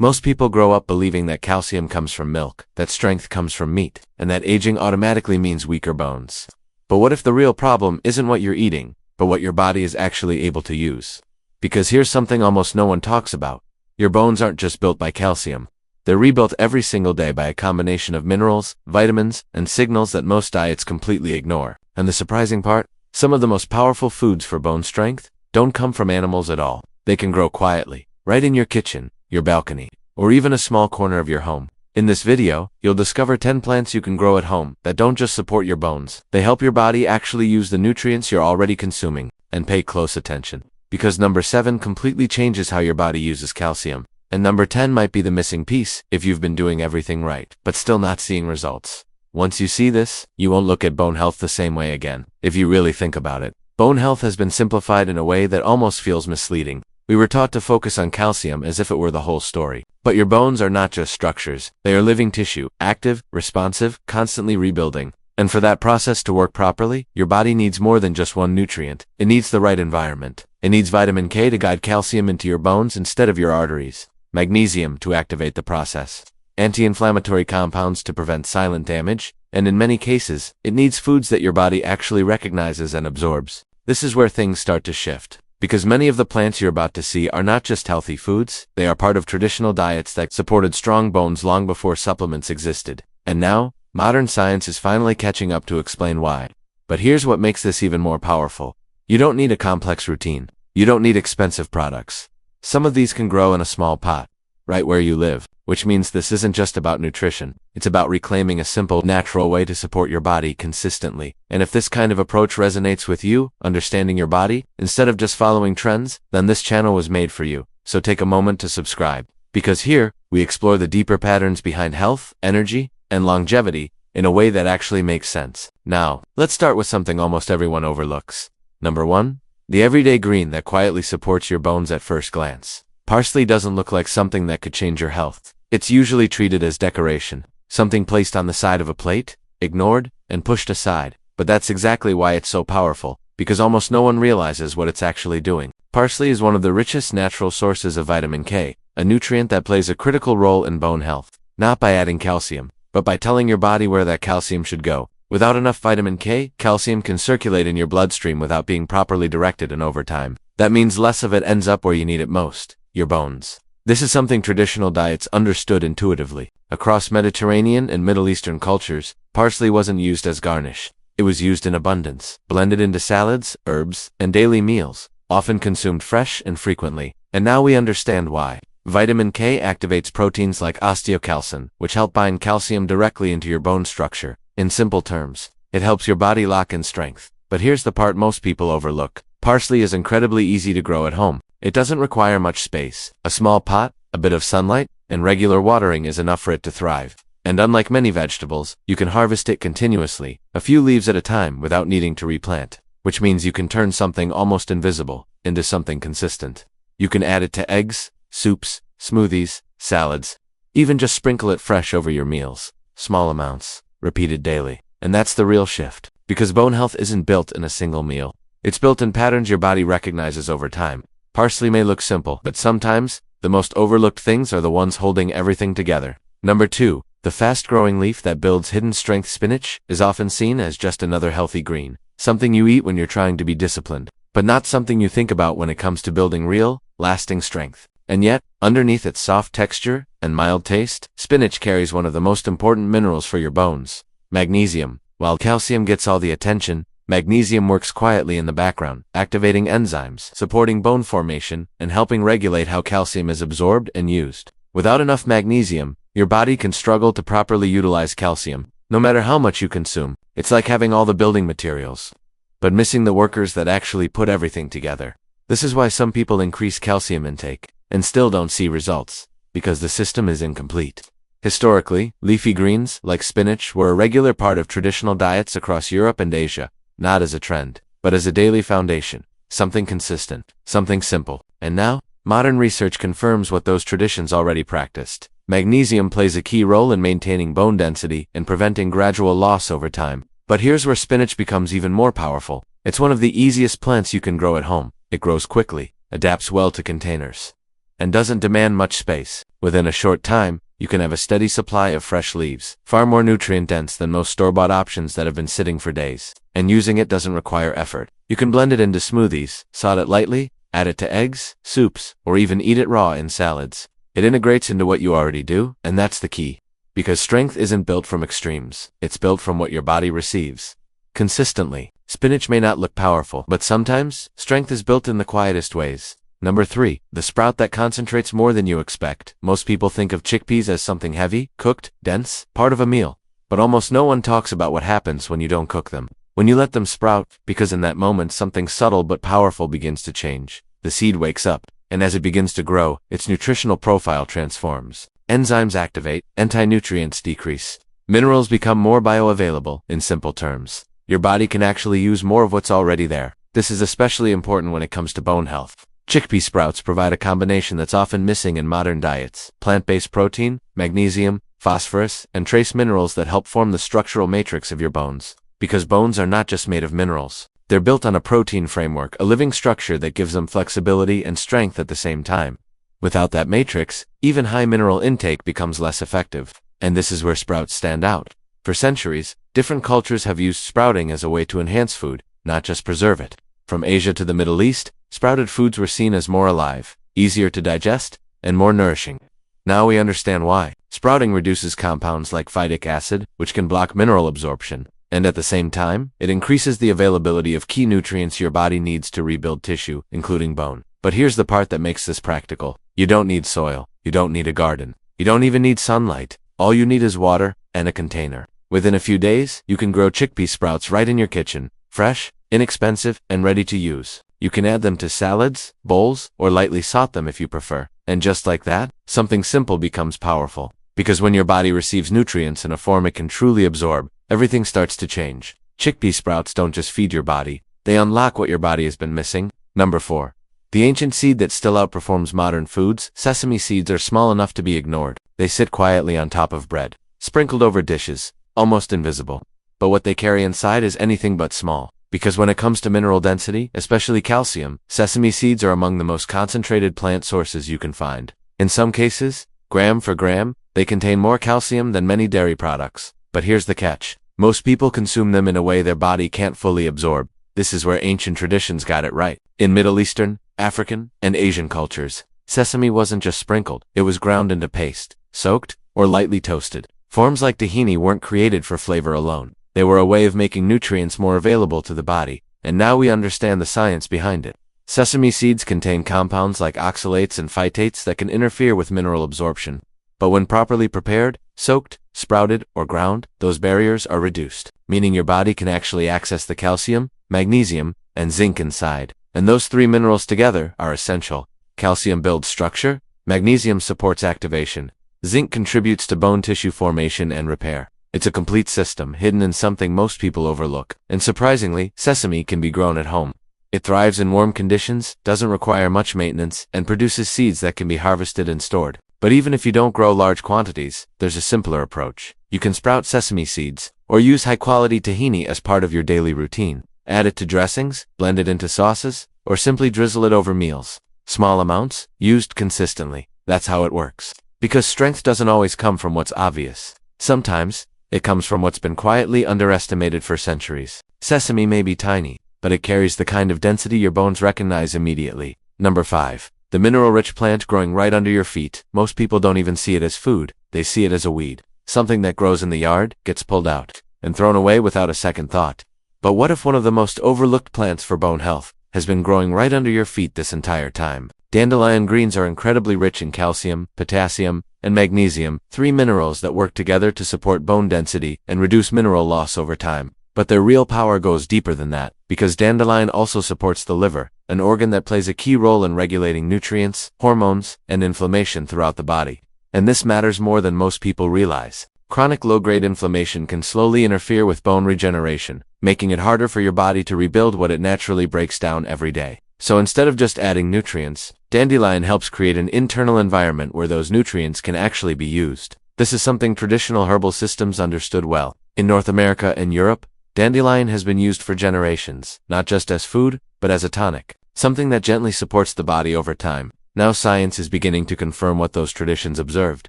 Most people grow up believing that calcium comes from milk, that strength comes from meat, and that aging automatically means weaker bones. But what if the real problem isn't what you're eating, but what your body is actually able to use? Because here's something almost no one talks about. Your bones aren't just built by calcium. They're rebuilt every single day by a combination of minerals, vitamins, and signals that most diets completely ignore. And the surprising part? Some of the most powerful foods for bone strength don't come from animals at all. They can grow quietly, right in your kitchen, your balcony, or even a small corner of your home. In this video, you'll discover 10 plants you can grow at home that don't just support your bones. They help your body actually use the nutrients you're already consuming. And pay close attention, because number 7 completely changes how your body uses calcium. And number 10 might be the missing piece if you've been doing everything right, but still not seeing results. Once you see this, you won't look at bone health the same way again, if you really think about it. Bone health has been simplified in a way that almost feels misleading. We were taught to focus on calcium as if it were the whole story. But your bones are not just structures. They are living tissue, active, responsive, constantly rebuilding. And for that process to work properly, your body needs more than just one nutrient. It needs the right environment. It needs vitamin K to guide calcium into your bones instead of your arteries. Magnesium to activate the process, anti-inflammatory compounds to prevent silent damage, and in many cases, it needs foods that your body actually recognizes and absorbs. This is where things start to shift, because many of the plants you're about to see are not just healthy foods, they are part of traditional diets that supported strong bones long before supplements existed. And now, modern science is finally catching up to explain why. But here's what makes this even more powerful. You don't need a complex routine. You don't need expensive products. Some of these can grow in a small pot, right where you live, which means this isn't just about nutrition. It's about reclaiming a simple, natural way to support your body consistently. And if this kind of approach resonates with you, understanding your body, instead of just following trends, then this channel was made for you. So take a moment to subscribe. Because here, we explore the deeper patterns behind health, energy, and longevity in a way that actually makes sense. Now, let's start with something almost everyone overlooks. Number 1. The everyday green that quietly supports your bones at first glance. Parsley doesn't look like something that could change your health. It's usually treated as decoration, something placed on the side of a plate, ignored, and pushed aside. But that's exactly why it's so powerful, because almost no one realizes what it's actually doing. Parsley is one of the richest natural sources of vitamin K, a nutrient that plays a critical role in bone health, not by adding calcium, but by telling your body where that calcium should go. Without enough vitamin K, calcium can circulate in your bloodstream without being properly directed, and over time, that means less of it ends up where you need it most, your bones. This is something traditional diets understood intuitively. Across Mediterranean and Middle Eastern cultures, parsley wasn't used as garnish. It was used in abundance, blended into salads, herbs, and daily meals, often consumed fresh and frequently. And now we understand why. Vitamin K activates proteins like osteocalcin, which help bind calcium directly into your bone structure. In simple terms, it helps your body lock in strength. But here's the part most people overlook. Parsley is incredibly easy to grow at home. It doesn't require much space. A small pot, a bit of sunlight, and regular watering is enough for it to thrive. And unlike many vegetables, you can harvest it continuously, a few leaves at a time without needing to replant, which means you can turn something almost invisible into something consistent. You can add it to eggs, soups, smoothies, salads, even just sprinkle it fresh over your meals. Small amounts, repeated daily. And that's the real shift. Because bone health isn't built in a single meal. It's built in patterns your body recognizes over time. Parsley may look simple, but sometimes, the most overlooked things are the ones holding everything together. Number 2. The fast-growing leaf that builds hidden strength. Spinach is often seen as just another healthy green. Something you eat when you're trying to be disciplined, but not something you think about when it comes to building real, lasting strength. And yet, underneath its soft texture and mild taste, spinach carries one of the most important minerals for your bones, magnesium. While calcium gets all the attention, magnesium works quietly in the background, activating enzymes, supporting bone formation, and helping regulate how calcium is absorbed and used. Without enough magnesium, your body can struggle to properly utilize calcium, no matter how much you consume. It's like having all the building materials, but missing the workers that actually put everything together. This is why some people increase calcium intake and still don't see results, because the system is incomplete. Historically, leafy greens, like spinach, were a regular part of traditional diets across Europe and Asia, not as a trend, but as a daily foundation, something consistent, something simple. And now, modern research confirms what those traditions already practiced. Magnesium plays a key role in maintaining bone density and preventing gradual loss over time. But here's where spinach becomes even more powerful. It's one of the easiest plants you can grow at home. It grows quickly, adapts well to containers, and doesn't demand much space. Within a short time, you can have a steady supply of fresh leaves, far more nutrient-dense than most store-bought options that have been sitting for days. And using it doesn't require effort. You can blend it into smoothies, saute it lightly, add it to eggs, soups, or even eat it raw in salads. It integrates into what you already do, and that's the key. Because strength isn't built from extremes, it's built from what your body receives. Consistently, spinach may not look powerful, but sometimes, strength is built in the quietest ways. Number 3. The sprout that concentrates more than you expect. Most people think of chickpeas as something heavy, cooked, dense, part of a meal. But almost no one talks about what happens when you don't cook them. When you let them sprout, because in that moment something subtle but powerful begins to change. The seed wakes up, and as it begins to grow, its nutritional profile transforms. Enzymes activate, anti-nutrients decrease. Minerals become more bioavailable. In simple terms, your body can actually use more of what's already there. This is especially important when it comes to bone health. Chickpea sprouts provide a combination that's often missing in modern diets: plant-based protein, magnesium, phosphorus, and trace minerals that help form the structural matrix of your bones. Because bones are not just made of minerals, they're built on a protein framework, a living structure that gives them flexibility and strength at the same time. Without that matrix, even high mineral intake becomes less effective. And this is where sprouts stand out. For centuries, different cultures have used sprouting as a way to enhance food, not just preserve it. From Asia to the Middle East, sprouted foods were seen as more alive, easier to digest, and more nourishing. Now we understand why. Sprouting reduces compounds like phytic acid, which can block mineral absorption, and at the same time, it increases the availability of key nutrients your body needs to rebuild tissue, including bone. But here's the part that makes this practical. You don't need soil. You don't need a garden. You don't even need sunlight. All you need is water and a container. Within a few days, you can grow chickpea sprouts right in your kitchen, fresh, inexpensive, and ready to use. You can add them to salads, bowls, or lightly saute them if you prefer. And just like that, something simple becomes powerful. Because when your body receives nutrients in a form it can truly absorb, everything starts to change. Chickpea sprouts don't just feed your body, they unlock what your body has been missing. Number 4. The ancient seed that still outperforms modern foods. Sesame seeds are small enough to be ignored. They sit quietly on top of bread, sprinkled over dishes, almost invisible. But what they carry inside is anything but small. Because when it comes to mineral density, especially calcium, sesame seeds are among the most concentrated plant sources you can find. In some cases, gram for gram, they contain more calcium than many dairy products. But here's the catch. Most people consume them in a way their body can't fully absorb. This is where ancient traditions got it right. In Middle Eastern, African, and Asian cultures, sesame wasn't just sprinkled, it was ground into paste, soaked, or lightly toasted. Forms like tahini weren't created for flavor alone. They were a way of making nutrients more available to the body, and now we understand the science behind it. Sesame seeds contain compounds like oxalates and phytates that can interfere with mineral absorption. But when properly prepared, soaked, sprouted, or ground, those barriers are reduced, meaning your body can actually access the calcium, magnesium, and zinc inside. And those three minerals together are essential. Calcium builds structure, magnesium supports activation, zinc contributes to bone tissue formation and repair. It's a complete system hidden in something most people overlook. And surprisingly, sesame can be grown at home. It thrives in warm conditions, doesn't require much maintenance, and produces seeds that can be harvested and stored. But even if you don't grow large quantities, there's a simpler approach. You can sprout sesame seeds, or use high-quality tahini as part of your daily routine. Add it to dressings, blend it into sauces, or simply drizzle it over meals. Small amounts, used consistently. That's how it works. Because strength doesn't always come from what's obvious. Sometimes, it comes from what's been quietly underestimated for centuries. Sesame may be tiny, but it carries the kind of density your bones recognize immediately. Number 5. The mineral-rich plant growing right under your feet. Most people don't even see it as food. They see it as a weed. Something that grows in the yard, gets pulled out, and thrown away without a second thought. But what if one of the most overlooked plants for bone health has been growing right under your feet this entire time? Dandelion greens are incredibly rich in calcium, potassium, and magnesium, three minerals that work together to support bone density and reduce mineral loss over time. But their real power goes deeper than that, because dandelion also supports the liver, an organ that plays a key role in regulating nutrients, hormones, and inflammation throughout the body. And this matters more than most people realize. Chronic low-grade inflammation can slowly interfere with bone regeneration, making it harder for your body to rebuild what it naturally breaks down every day. So instead of just adding nutrients, dandelion helps create an internal environment where those nutrients can actually be used. This is something traditional herbal systems understood well. In North America and Europe, dandelion has been used for generations, not just as food, but as a tonic, something that gently supports the body over time. Now science is beginning to confirm what those traditions observed.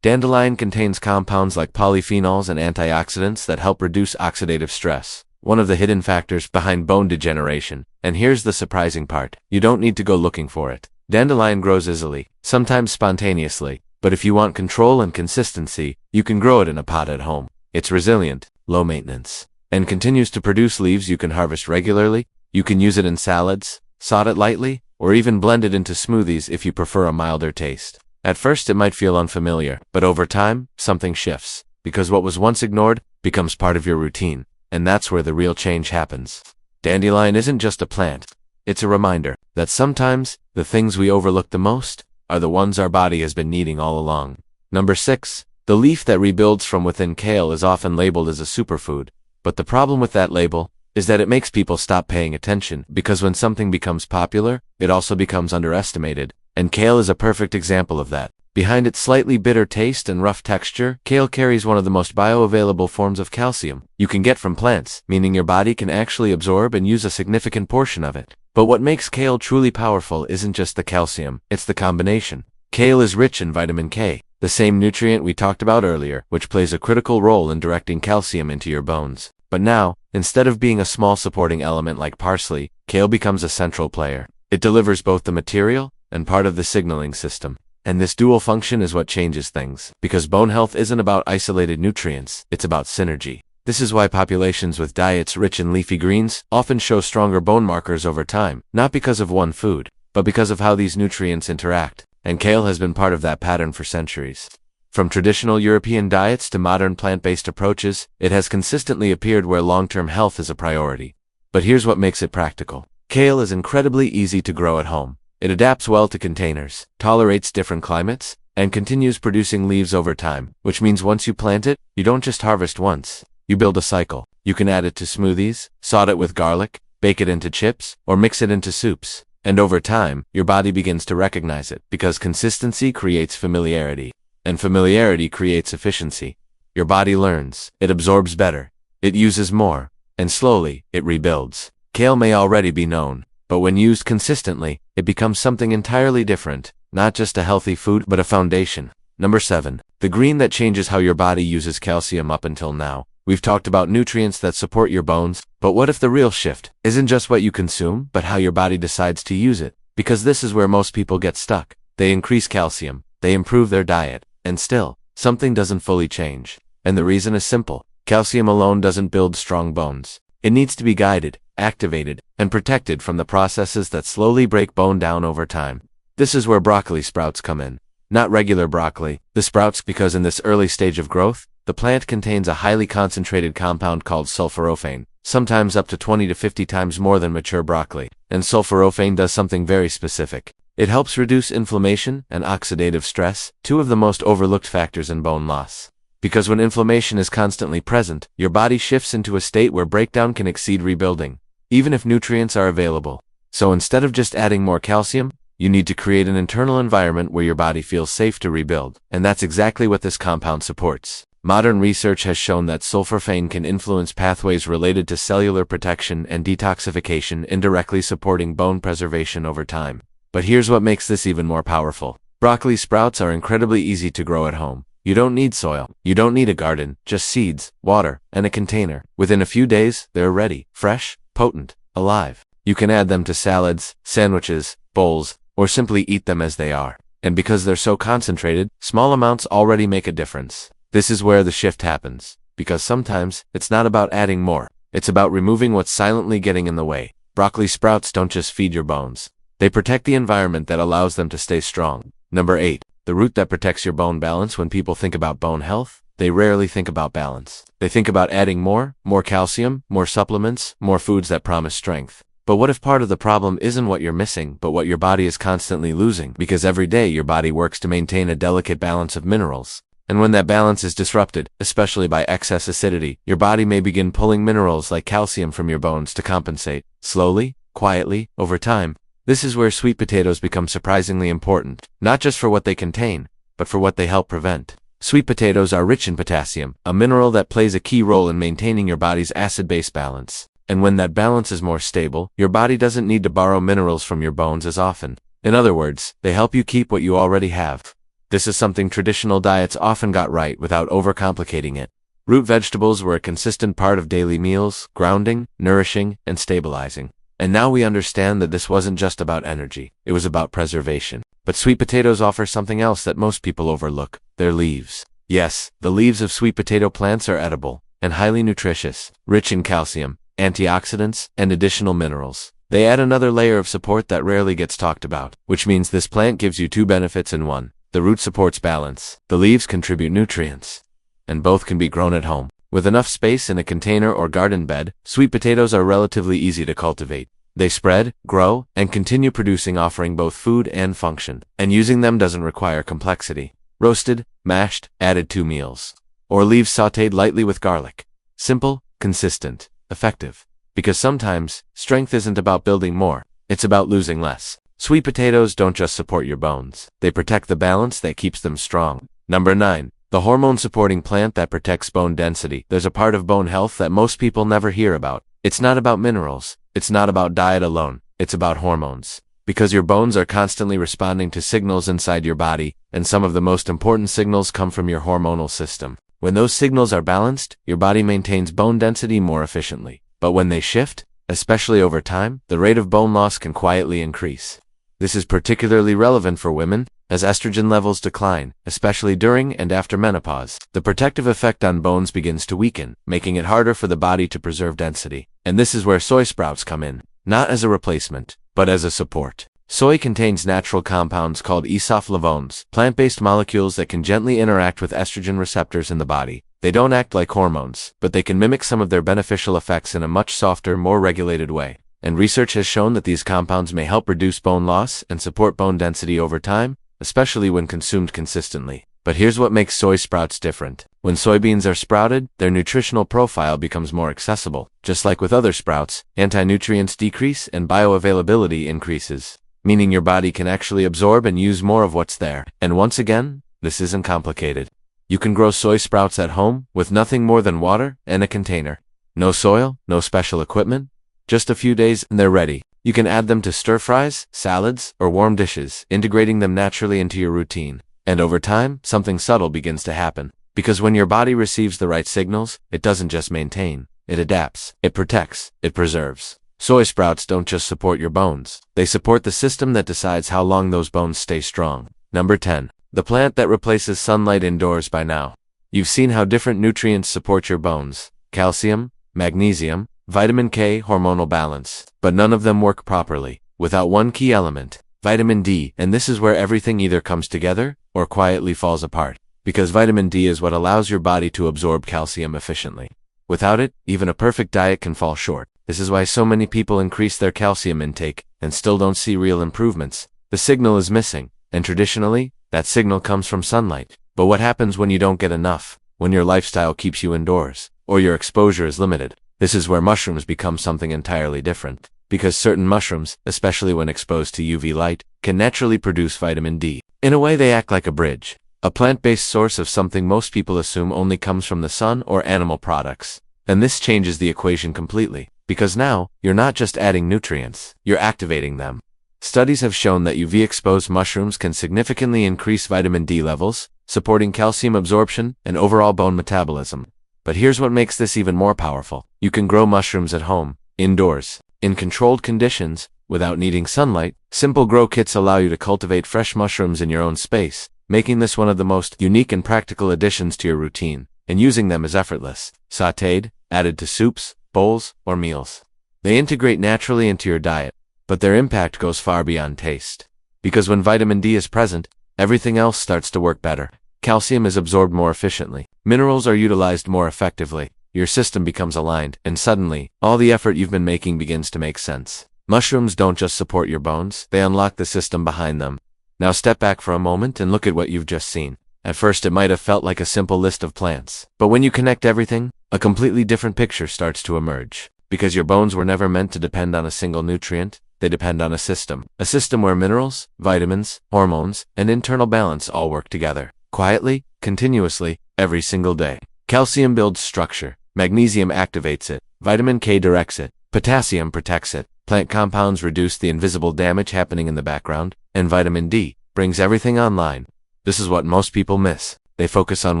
Dandelion contains compounds like polyphenols and antioxidants that help reduce oxidative stress, one of the hidden factors behind bone degeneration. And here's the surprising part. You don't need to go looking for it. Dandelion grows easily, sometimes spontaneously, but if you want control and consistency, you can grow it in a pot at home. It's resilient, low maintenance, and continues to produce leaves you can harvest regularly. You can use it in salads, saute it lightly, or even blend it into smoothies if you prefer a milder taste. At first it might feel unfamiliar, but over time, something shifts, because what was once ignored becomes part of your routine, and that's where the real change happens. Dandelion isn't just a plant. It's a reminder that sometimes the things we overlook the most are the ones our body has been needing all along. Number 6. The leaf that rebuilds from within. Kale is often labeled as a superfood, but the problem with that label is that it makes people stop paying attention, because when something becomes popular, it also becomes underestimated. And kale is a perfect example of that. Behind its slightly bitter taste and rough texture, kale carries one of the most bioavailable forms of calcium you can get from plants, meaning your body can actually absorb and use a significant portion of it. But what makes kale truly powerful isn't just the calcium, it's the combination. Kale is rich in vitamin K, the same nutrient we talked about earlier, which plays a critical role in directing calcium into your bones. But now, instead of being a small supporting element like parsley, kale becomes a central player. It delivers both the material and part of the signaling system. And this dual function is what changes things, because bone health isn't about isolated nutrients, it's about synergy. This is why populations with diets rich in leafy greens often show stronger bone markers over time, not because of one food, but because of how these nutrients interact. And kale has been part of that pattern for centuries. From traditional European diets to modern plant-based approaches, it has consistently appeared where long-term health is a priority. But here's what makes it practical. Kale is incredibly easy to grow at home. It adapts well to containers, tolerates different climates, and continues producing leaves over time, which means once you plant it, you don't just harvest once. You build a cycle. You can add it to smoothies, saute it with garlic, bake it into chips, or mix it into soups. And over time, your body begins to recognize it, because consistency creates familiarity, and familiarity creates efficiency. Your body learns, it absorbs better, it uses more, and slowly, it rebuilds. Kale may already be known, but when used consistently, it becomes something entirely different, not just a healthy food, but a foundation. Number 7. The green that changes how your body uses calcium. Up until now, we've talked about nutrients that support your bones, but what if the real shift isn't just what you consume, but how your body decides to use it? Because this is where most people get stuck. They increase calcium, they improve their diet, and still, something doesn't fully change. And the reason is simple. Calcium alone doesn't build strong bones. It needs to be guided, activated, and protected from the processes that slowly break bone down over time. This is where broccoli sprouts come in. Not regular broccoli, the sprouts, because in this early stage of growth, the plant contains a highly concentrated compound called sulforaphane, sometimes up to 20 to 50 times more than mature broccoli. And sulforaphane does something very specific. It helps reduce inflammation and oxidative stress, two of the most overlooked factors in bone loss. Because when inflammation is constantly present, your body shifts into a state where breakdown can exceed rebuilding, even if nutrients are available. So instead of just adding more calcium, you need to create an internal environment where your body feels safe to rebuild. And that's exactly what this compound supports. Modern research has shown that sulforaphane can influence pathways related to cellular protection and detoxification, indirectly supporting bone preservation over time. But here's what makes this even more powerful. Broccoli sprouts are incredibly easy to grow at home. You don't need soil. You don't need a garden, just seeds, water, and a container. Within a few days, they're ready, fresh, potent, alive. You can add them to salads, sandwiches, bowls, or simply eat them as they are. And because they're so concentrated, small amounts already make a difference. This is where the shift happens. Because sometimes, it's not about adding more. It's about removing what's silently getting in the way. Broccoli sprouts don't just feed your bones. They protect the environment that allows them to stay strong. Number 8. The root that protects your bone balance. When people think about bone health, they rarely think about balance. They think about adding more calcium, more supplements, more foods that promise strength. But what if part of the problem isn't what you're missing, but what your body is constantly losing? Because every day your body works to maintain a delicate balance of minerals. And when that balance is disrupted, especially by excess acidity, your body may begin pulling minerals like calcium from your bones to compensate. Slowly, quietly, over time. This is where sweet potatoes become surprisingly important, not just for what they contain, but for what they help prevent. Sweet potatoes are rich in potassium, a mineral that plays a key role in maintaining your body's acid-base balance. And when that balance is more stable, your body doesn't need to borrow minerals from your bones as often. In other words, they help you keep what you already have. This is something traditional diets often got right without overcomplicating it. Root vegetables were a consistent part of daily meals, grounding, nourishing, and stabilizing. And now we understand that this wasn't just about energy, it was about preservation. But sweet potatoes offer something else that most people overlook: their leaves. Yes, the leaves of sweet potato plants are edible and highly nutritious, rich in calcium, antioxidants, and additional minerals. They add another layer of support that rarely gets talked about, which means this plant gives you two benefits in one. The root supports balance, the leaves contribute nutrients, and both can be grown at home. With enough space in a container or garden bed, sweet potatoes are relatively easy to cultivate. They spread, grow, and continue producing, offering both food and function. And using them doesn't require complexity. Roasted, mashed, added to meals. Or leaves sautéed lightly with garlic. Simple, consistent, effective. Because sometimes, strength isn't about building more, it's about losing less. Sweet potatoes don't just support your bones, they protect the balance that keeps them strong. Number 9. The hormone-supporting plant that protects bone density. There's a part of bone health that most people never hear about. It's not about minerals, it's not about diet alone, it's about hormones. Because your bones are constantly responding to signals inside your body, and some of the most important signals come from your hormonal system. When those signals are balanced, your body maintains bone density more efficiently. But when they shift, especially over time, the rate of bone loss can quietly increase. This is particularly relevant for women, as estrogen levels decline, especially during and after menopause. The protective effect on bones begins to weaken, making it harder for the body to preserve density. And this is where soy sprouts come in, not as a replacement, but as a support. Soy contains natural compounds called isoflavones, plant-based molecules that can gently interact with estrogen receptors in the body. They don't act like hormones, but they can mimic some of their beneficial effects in a much softer, more regulated way. And research has shown that these compounds may help reduce bone loss and support bone density over time, especially when consumed consistently. But here's what makes soy sprouts different. When soybeans are sprouted, their nutritional profile becomes more accessible. Just like with other sprouts, anti-nutrients decrease and bioavailability increases, meaning your body can actually absorb and use more of what's there. And once again, this isn't complicated. You can grow soy sprouts at home with nothing more than water and a container. No soil, no special equipment, just a few days and they're ready. You can add them to stir-fries, salads, or warm dishes, integrating them naturally into your routine. And over time, something subtle begins to happen. Because when your body receives the right signals, it doesn't just maintain, it adapts, it protects, it preserves. Soy sprouts don't just support your bones, they support the system that decides how long those bones stay strong. Number 10. The plant that replaces sunlight indoors. By now, you've seen how different nutrients support your bones: calcium, magnesium, vitamin K, hormonal balance. But none of them work properly without one key element, vitamin D. And this is where everything either comes together or quietly falls apart. Because vitamin D is what allows your body to absorb calcium efficiently. Without it, even a perfect diet can fall short. This is why so many people increase their calcium intake and still don't see real improvements. The signal is missing, and traditionally, that signal comes from sunlight. But what happens when you don't get enough? When your lifestyle keeps you indoors, or your exposure is limited? This is where mushrooms become something entirely different. Because certain mushrooms, especially when exposed to UV light, can naturally produce vitamin D. In a way, they act like a bridge, a plant-based source of something most people assume only comes from the sun or animal products. And this changes the equation completely. Because now, you're not just adding nutrients, you're activating them. Studies have shown that UV-exposed mushrooms can significantly increase vitamin D levels, supporting calcium absorption and overall bone metabolism. But here's what makes this even more powerful. You can grow mushrooms at home, indoors, in controlled conditions, without needing sunlight. Simple grow kits allow you to cultivate fresh mushrooms in your own space, making this one of the most unique and practical additions to your routine. And using them is effortless. Sautéed, added to soups, bowls, or meals. They integrate naturally into your diet, but their impact goes far beyond taste. Because when vitamin D is present, everything else starts to work better. Calcium is absorbed more efficiently. Minerals are utilized more effectively. Your system becomes aligned, and suddenly, all the effort you've been making begins to make sense. Mushrooms don't just support your bones, they unlock the system behind them. Now step back for a moment and look at what you've just seen. At first it might have felt like a simple list of plants. But when you connect everything, a completely different picture starts to emerge. Because your bones were never meant to depend on a single nutrient, they depend on a system. A system where minerals, vitamins, hormones, and internal balance all work together. Quietly, continuously, every single day. Calcium builds structure. Magnesium activates it. Vitamin K directs it. Potassium protects it. Plant compounds reduce the invisible damage happening in the background. And vitamin D brings everything online. This is what most people miss. They focus on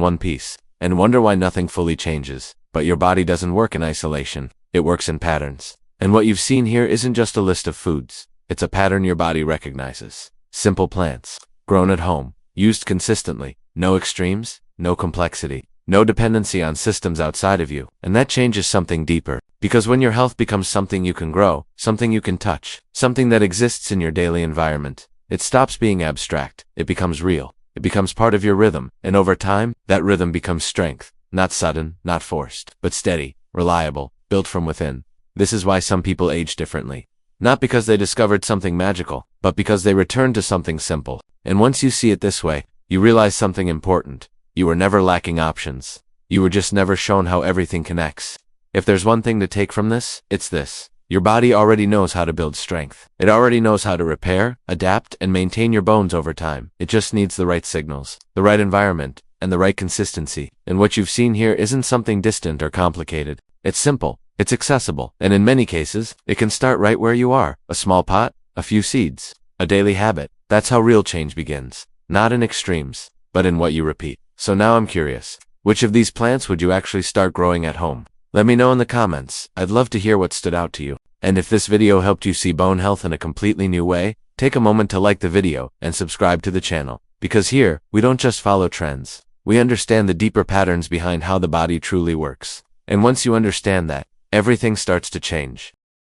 one piece and wonder why nothing fully changes. But your body doesn't work in isolation. It works in patterns. And what you've seen here isn't just a list of foods. It's a pattern your body recognizes. Simple plants, grown at home, used consistently, no extremes, no complexity, no dependency on systems outside of you. And that changes something deeper. Because when your health becomes something you can grow, something you can touch, something that exists in your daily environment, it stops being abstract. It becomes real. It becomes part of your rhythm. And over time, that rhythm becomes strength. Not sudden, not forced, but steady, reliable, built from within. This is why some people age differently. Not because they discovered something magical, but because they returned to something simple. And once you see it this way, you realize something important. You were never lacking options. You were just never shown how everything connects. If there's one thing to take from this, it's this. Your body already knows how to build strength. It already knows how to repair, adapt, and maintain your bones over time. It just needs the right signals, the right environment, and the right consistency. And what you've seen here isn't something distant or complicated. It's simple. It's accessible. And in many cases, it can start right where you are. A small pot, a few seeds, a daily habit. That's how real change begins. Not in extremes, but in what you repeat. So now I'm curious. Which of these plants would you actually start growing at home? Let me know in the comments. I'd love to hear what stood out to you. And if this video helped you see bone health in a completely new way, take a moment to like the video and subscribe to the channel. Because here, we don't just follow trends. We understand the deeper patterns behind how the body truly works. And once you understand that, everything starts to change.